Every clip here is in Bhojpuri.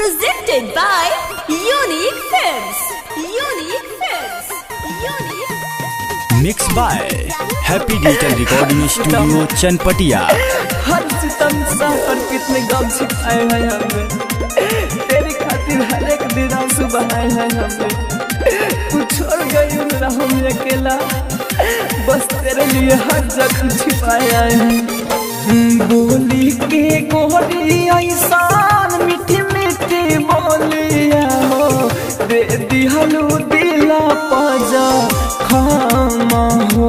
Presented by Unique Films. Unique Films. Unique. Mix by happy digital recording studio Chanpatia. हर सितम सहकर कितने गम छिपाए हैं हमने, तेरी खातिर हर एक दिन आंसू बहाए हैं हमने। तू छोड़ गई मेरा हम अकेला, बस तेरे लिए हर जख्म छिपाए हैं। बोली के गोरी ऐसान मीठी मीठी बोलिया हो, दे दिहलू दिला पजा खामा हो।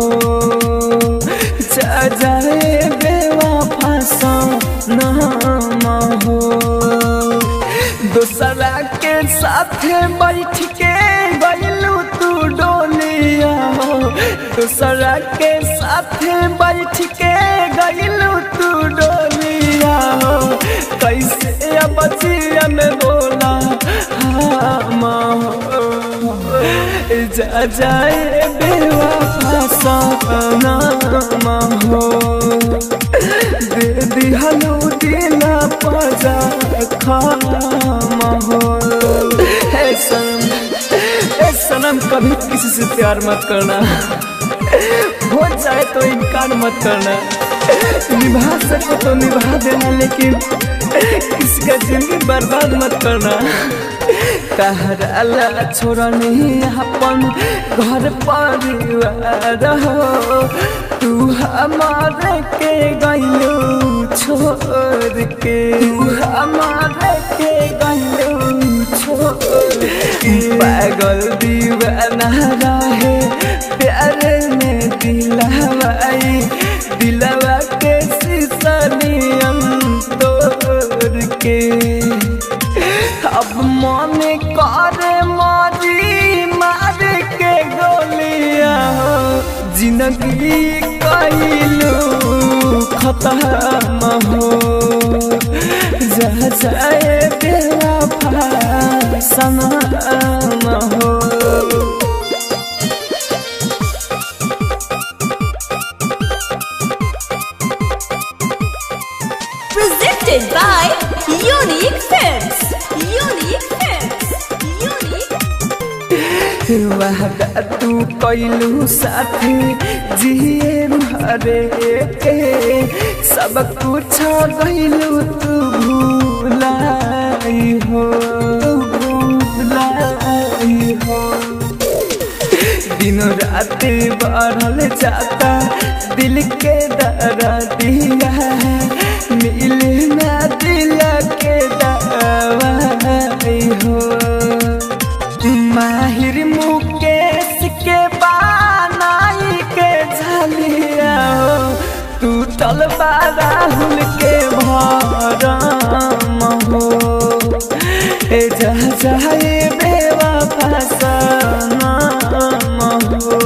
जा जाए बेवफा सा नामा हो, दूसरा के साथ बैठ के गइलू तू डोलिया हो। दूसरा के साथ बैठ के गइलू तू डोलिया हो। कैसे अब बचिया में बोला हामा हो, जा जाए बेवफा सा नामा हो। दे दिहलू दिला पजा खामा हो। हे सनम कभी किसी से प्यार मत करना, हो जाए तो इनकार मत करना। निभा सको तो निभा देना, लेकिन किसी का जिंदगी बर्बाद मत करना। कहरा छोड़ा नहीं अपन घर परिवार हो, तू हमारे के गइलू छोड़ के। तू हमारे के गइलू छोड़ के। पागल दीवाना रहे प्यार में दिलवाई, दिलवा के शीशा नियम तोड़ के। अब मन करे मारी मार के गोलिया हो, जिंदगी कइलू खत्म हो। जा जाए बेवफा सनम हो। Presented by Unique Films. Unique Films. Unique. वादा तू कइलू साथी जिए भरे के, सब कुछ गइलू तू भूलाई हो, भूलाई हो। दिन रात बढ़ल जाता दिल के दर्दिया, मिले ना दिल के दवाई हो। माहिर मुकेश के बानाई के झलिया हो, तू टलबा राहुल के भरम हो। जा जाए बेवफा सनम हो।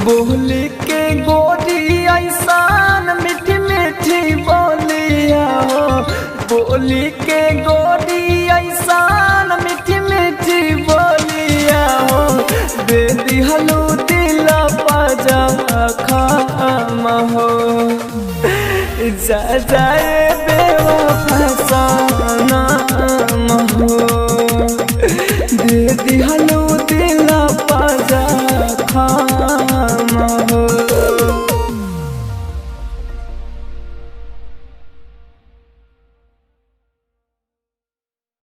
बोल के गोरी ऐसान मीठी मीठी बोलिया हो, बोली के गोरी ऐसान मीठी मीठी बोलिया हो। दे दिहलू दिला पजा खामा हो, जा जाए